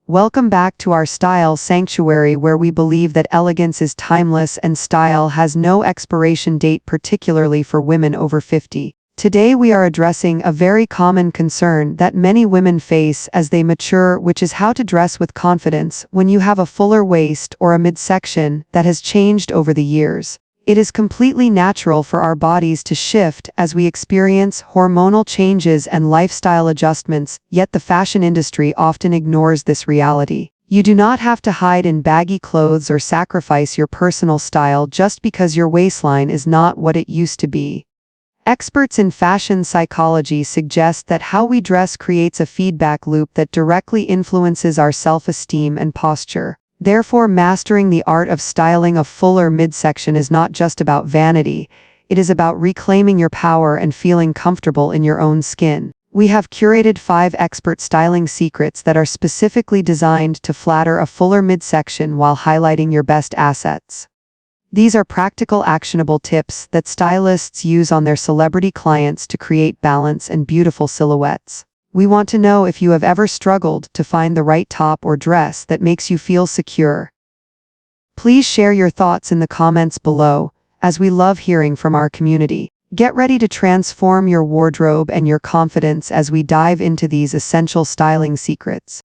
Welcome back to our style sanctuary where we believe that elegance is timeless and style has no expiration date, particularly for women over 50. Today we are addressing a very common concern that many women face as they mature, which is how to dress with confidence when you have a fuller waist or a midsection that has changed over the years. It is completely natural for our bodies to shift as we experience hormonal changes and lifestyle adjustments, yet the fashion industry often ignores this reality. You do not have to hide in baggy clothes or sacrifice your personal style just because your waistline is not what it used to be. Experts in fashion psychology suggest that how we dress creates a feedback loop that directly influences our self-esteem and posture. Therefore, mastering the art of styling a fuller midsection is not just about vanity, it is about reclaiming your power and feeling comfortable in your own skin. We have curated 5 expert styling secrets that are specifically designed to flatter a fuller midsection while highlighting your best assets. These are practical, actionable tips that stylists use on their celebrity clients to create balance and beautiful silhouettes. We want to know if you have ever struggled to find the right top or dress that makes you feel secure. Please share your thoughts in the comments below, as we love hearing from our community. Get ready to transform your wardrobe and your confidence as we dive into these essential styling secrets.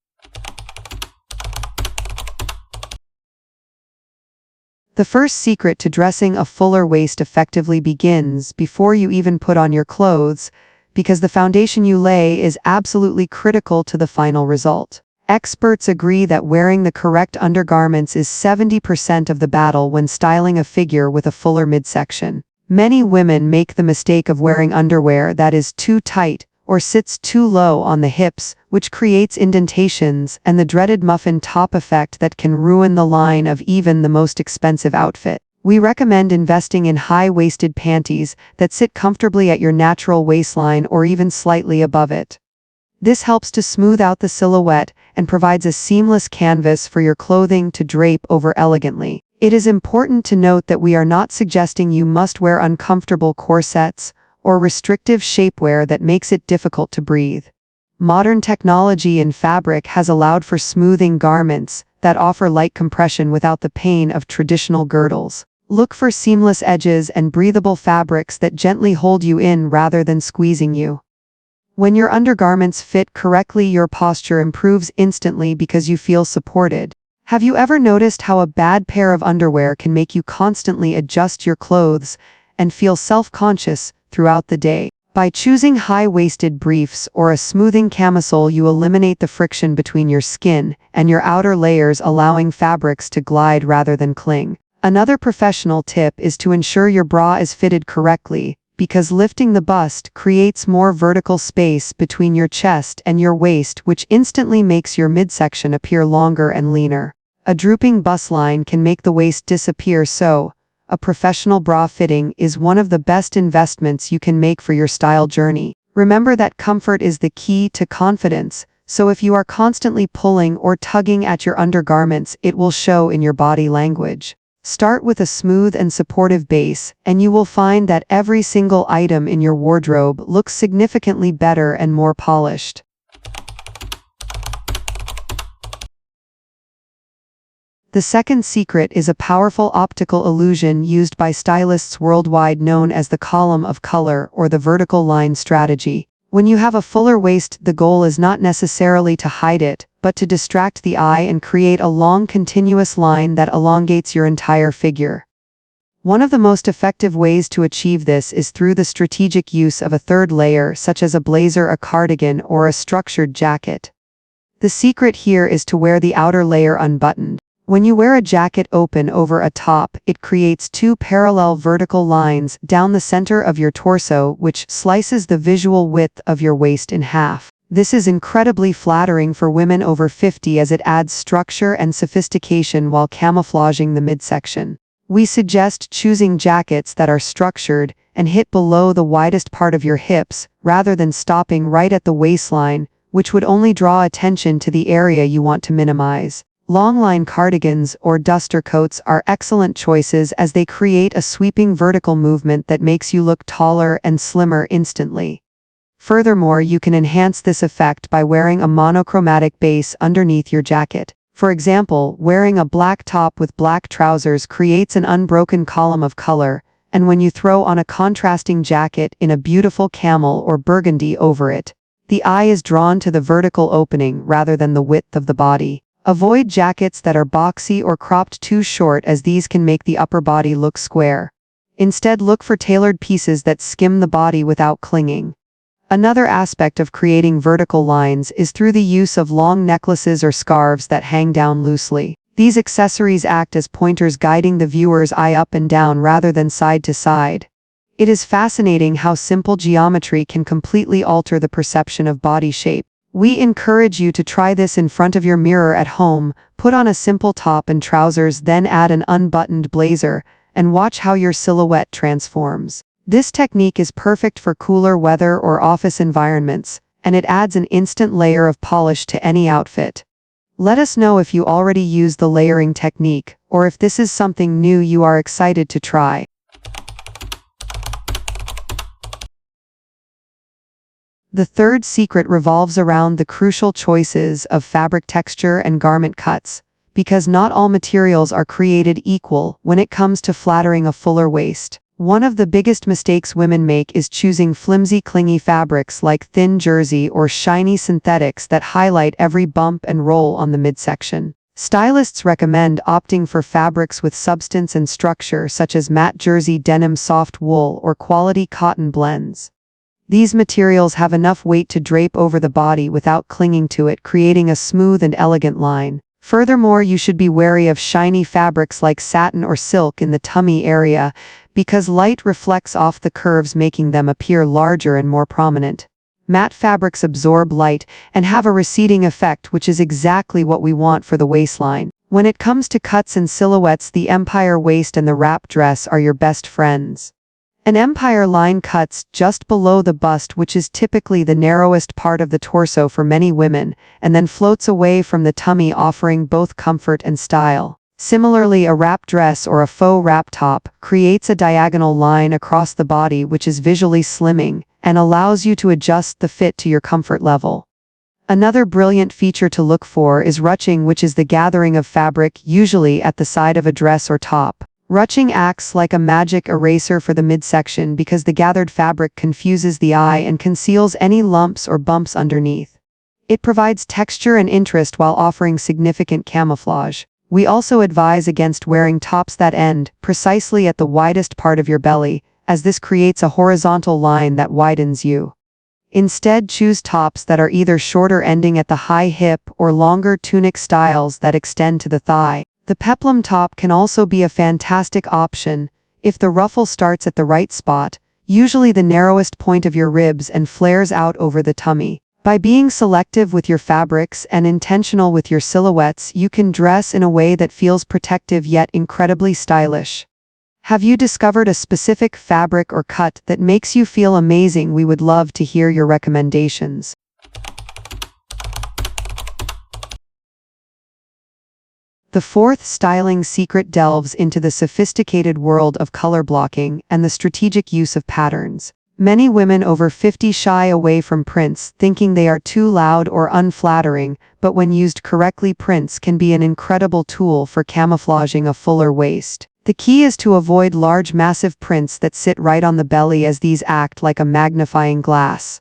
The first secret to dressing a fuller waist effectively begins before you even put on your clothes, because the foundation you lay is absolutely critical to the final result. Experts agree that wearing the correct undergarments is 70% of the battle when styling a figure with a fuller midsection. Many women make the mistake of wearing underwear that is too tight or sits too low on the hips, which creates indentations and the dreaded muffin top effect that can ruin the line of even the most expensive outfit. We recommend investing in high-waisted panties that sit comfortably at your natural waistline or even slightly above it. This helps to smooth out the silhouette and provides a seamless canvas for your clothing to drape over elegantly. It is important to note that we are not suggesting you must wear uncomfortable corsets or restrictive shapewear that makes it difficult to breathe. Modern technology in fabric has allowed for smoothing garments that offer light compression without the pain of traditional girdles. Look for seamless edges and breathable fabrics that gently hold you in rather than squeezing you. When your undergarments fit correctly, your posture improves instantly because you feel supported. Have you ever noticed how a bad pair of underwear can make you constantly adjust your clothes and feel self-conscious throughout the day? By choosing high-waisted briefs or a smoothing camisole, you eliminate the friction between your skin and your outer layers, allowing fabrics to glide rather than cling. Another professional tip is to ensure your bra is fitted correctly, because lifting the bust creates more vertical space between your chest and your waist, which instantly makes your midsection appear longer and leaner. A drooping bust line can make the waist disappear, so a professional bra fitting is one of the best investments you can make for your style journey. Remember that comfort is the key to confidence, so if you are constantly pulling or tugging at your undergarments, it will show in your body language. Start with a smooth and supportive base, and you will find that every single item in your wardrobe looks significantly better and more polished. The second secret is a powerful optical illusion used by stylists worldwide, known as the column of color or the vertical line strategy. When you have a fuller waist, the goal is not necessarily to hide it, but to distract the eye and create a long continuous line that elongates your entire figure. One of the most effective ways to achieve this is through the strategic use of a third layer, such as a blazer, a cardigan, or a structured jacket. The secret here is to wear the outer layer unbuttoned. When you wear a jacket open over a top, it creates 2 parallel vertical lines down the center of your torso, which slices the visual width of your waist in half. This is incredibly flattering for women over 50 as it adds structure and sophistication while camouflaging the midsection. We suggest choosing jackets that are structured and hit below the widest part of your hips, rather than stopping right at the waistline, which would only draw attention to the area you want to minimize. Longline cardigans or duster coats are excellent choices as they create a sweeping vertical movement that makes you look taller and slimmer instantly. Furthermore, you can enhance this effect by wearing a monochromatic base underneath your jacket. For example, wearing a black top with black trousers creates an unbroken column of color, and when you throw on a contrasting jacket in a beautiful camel or burgundy over it, the eye is drawn to the vertical opening rather than the width of the body. Avoid jackets that are boxy or cropped too short, as these can make the upper body look square. Instead, look for tailored pieces that skim the body without clinging. Another aspect of creating vertical lines is through the use of long necklaces or scarves that hang down loosely. These accessories act as pointers, guiding the viewer's eye up and down rather than side to side. It is fascinating how simple geometry can completely alter the perception of body shape. We encourage you to try this in front of your mirror at home. Put on a simple top and trousers, then add an unbuttoned blazer, and watch how your silhouette transforms. This technique is perfect for cooler weather or office environments, and it adds an instant layer of polish to any outfit. Let us know if you already use the layering technique, or if this is something new you are excited to try. The third secret revolves around the crucial choices of fabric texture and garment cuts, because not all materials are created equal when it comes to flattering a fuller waist. One of the biggest mistakes women make is choosing flimsy, clingy fabrics like thin jersey or shiny synthetics that highlight every bump and roll on the midsection. Stylists recommend opting for fabrics with substance and structure, such as matte jersey, denim, soft wool, or quality cotton blends. These materials have enough weight to drape over the body without clinging to it, creating a smooth and elegant line. Furthermore, you should be wary of shiny fabrics like satin or silk in the tummy area, because light reflects off the curves, making them appear larger and more prominent. Matte fabrics absorb light and have a receding effect, which is exactly what we want for the waistline. When it comes to cuts and silhouettes, the empire waist and the wrap dress are your best friends. An empire line cuts just below the bust, which is typically the narrowest part of the torso for many women, and then floats away from the tummy, offering both comfort and style. Similarly, a wrap dress or a faux wrap top creates a diagonal line across the body, which is visually slimming and allows you to adjust the fit to your comfort level. Another brilliant feature to look for is ruching, which is the gathering of fabric, usually at the side of a dress or top. Ruching acts like a magic eraser for the midsection because the gathered fabric confuses the eye and conceals any lumps or bumps underneath. It provides texture and interest while offering significant camouflage. We also advise against wearing tops that end precisely at the widest part of your belly, as this creates a horizontal line that widens you. Instead, choose tops that are either shorter, ending at the high hip, or longer tunic styles that extend to the thigh. The peplum top can also be a fantastic option if the ruffle starts at the right spot, usually the narrowest point of your ribs, and flares out over the tummy. By being selective with your fabrics and intentional with your silhouettes, you can dress in a way that feels protective yet incredibly stylish. Have you discovered a specific fabric or cut that makes you feel amazing? We would love to hear your recommendations. The fourth styling secret delves into the sophisticated world of color blocking and the strategic use of patterns. Many women over 50 shy away from prints, thinking they are too loud or unflattering, but when used correctly, prints can be an incredible tool for camouflaging a fuller waist. The key is to avoid large, massive prints that sit right on the belly, as these act like a magnifying glass.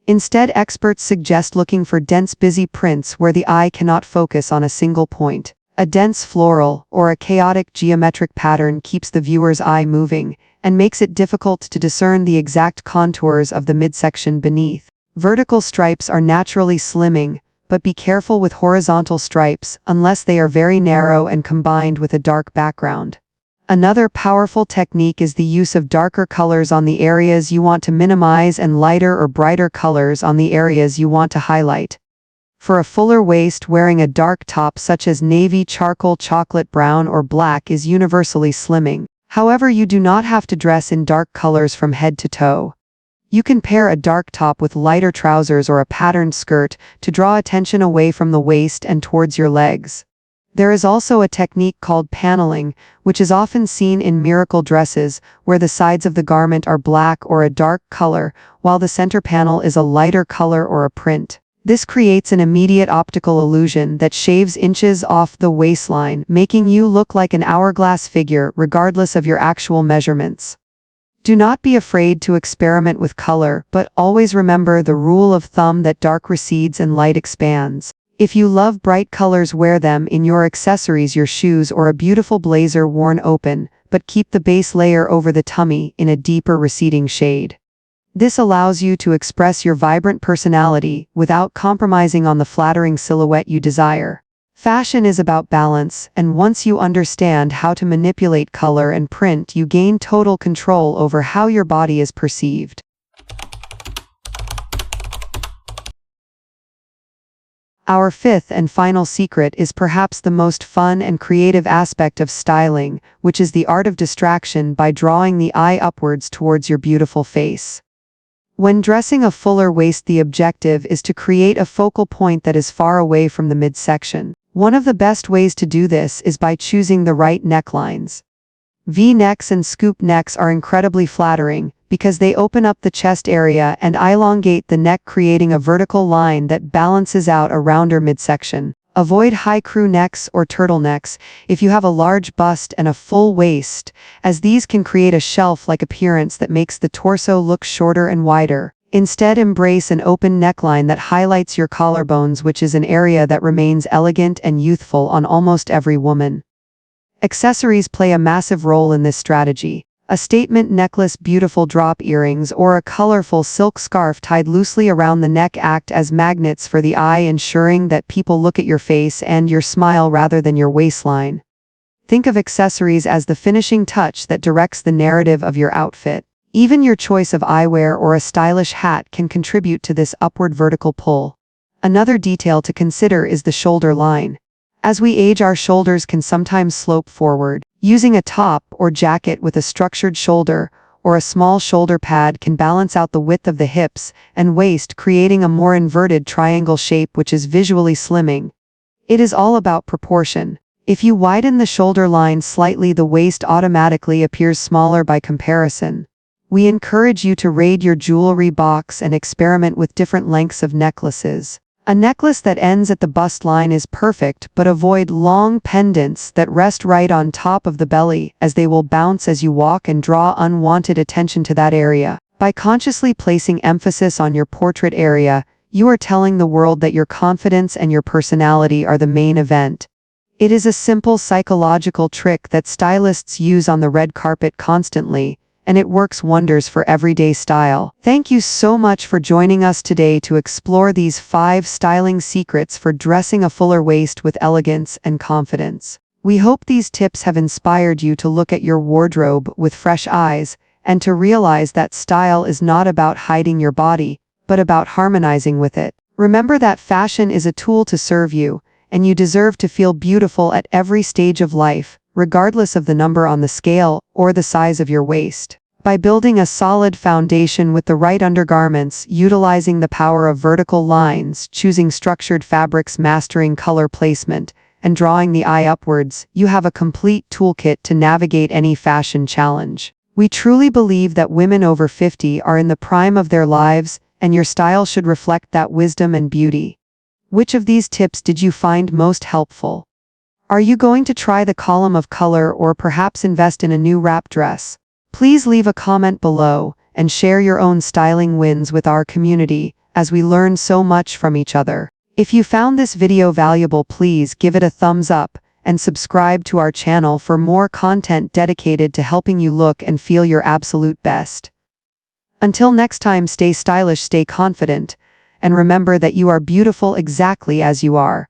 Instead, experts suggest looking for dense, busy prints where the eye cannot focus on a single point. A dense floral or a chaotic geometric pattern keeps the viewer's eye moving and makes it difficult to discern the exact contours of the midsection beneath. Vertical stripes are naturally slimming, but be careful with horizontal stripes unless they are very narrow and combined with a dark background. Another powerful technique is the use of darker colors on the areas you want to minimize and lighter or brighter colors on the areas you want to highlight. For a fuller waist, wearing a dark top such as navy, charcoal, chocolate brown, or black is universally slimming. However, you do not have to dress in dark colors from head to toe. You can pair a dark top with lighter trousers or a patterned skirt to draw attention away from the waist and towards your legs. There is also a technique called paneling, which is often seen in miracle dresses, where the sides of the garment are black or a dark color, while the center panel is a lighter color or a print. This creates an immediate optical illusion that shaves inches off the waistline, making you look like an hourglass figure regardless of your actual measurements. Do not be afraid to experiment with color, but always remember the rule of thumb that dark recedes and light expands. If you love bright colors, wear them in your accessories, your shoes, or a beautiful blazer worn open, but keep the base layer over the tummy in a deeper receding shade. This allows you to express your vibrant personality without compromising on the flattering silhouette you desire. Fashion is about balance, and once you understand how to manipulate color and print, you gain total control over how your body is perceived. Our fifth and final secret is perhaps the most fun and creative aspect of styling, which is the art of distraction by drawing the eye upwards towards your beautiful face. When dressing a fuller waist, the objective is to create a focal point that is far away from the midsection. One of the best ways to do this is by choosing the right necklines. V-necks and scoop necks are incredibly flattering because they open up the chest area and elongate the neck, creating a vertical line that balances out around your midsection. Avoid high crew necks or turtlenecks if you have a large bust and a full waist, as these can create a shelf-like appearance that makes the torso look shorter and wider. Instead, embrace an open neckline that highlights your collarbones, which is an area that remains elegant and youthful on almost every woman. Accessories play a massive role in this strategy. A statement necklace, beautiful drop earrings, or a colorful silk scarf tied loosely around the neck act as magnets for the eye, ensuring that people look at your face and your smile rather than your waistline. Think of accessories as the finishing touch that directs the narrative of your outfit. Even your choice of eyewear or a stylish hat can contribute to this upward vertical pull. Another detail to consider is the shoulder line. As we age, our shoulders can sometimes slope forward. Using a top or jacket with a structured shoulder or a small shoulder pad can balance out the width of the hips and waist, creating a more inverted triangle shape which is visually slimming. It is all about proportion. If you widen the shoulder line slightly, the waist automatically appears smaller by comparison. We encourage you to raid your jewelry box and experiment with different lengths of necklaces. A necklace that ends at the bust line is perfect, but avoid long pendants that rest right on top of the belly, as they will bounce as you walk and draw unwanted attention to that area. By consciously placing emphasis on your portrait area, you are telling the world that your confidence and your personality are the main event. It is a simple psychological trick that stylists use on the red carpet constantly, and it works wonders for everyday style. Thank you so much for joining us today to explore these 5 styling secrets for dressing a fuller waist with elegance and confidence. We hope these tips have inspired you to look at your wardrobe with fresh eyes and to realize that style is not about hiding your body, but about harmonizing with it. Remember that fashion is a tool to serve you, and you deserve to feel beautiful at every stage of life, regardless of the number on the scale or the size of your waist. By building a solid foundation with the right undergarments, utilizing the power of vertical lines, choosing structured fabrics, mastering color placement, and drawing the eye upwards, you have a complete toolkit to navigate any fashion challenge. We truly believe that women over 50 are in the prime of their lives, and your style should reflect that wisdom and beauty. Which of these tips did you find most helpful? Are you going to try the column of color or perhaps invest in a new wrap dress? Please leave a comment below and share your own styling wins with our community, as we learn so much from each other. If you found this video valuable, please give it a thumbs up and subscribe to our channel for more content dedicated to helping you look and feel your absolute best. Until next time, stay stylish, stay confident, and remember that you are beautiful exactly as you are.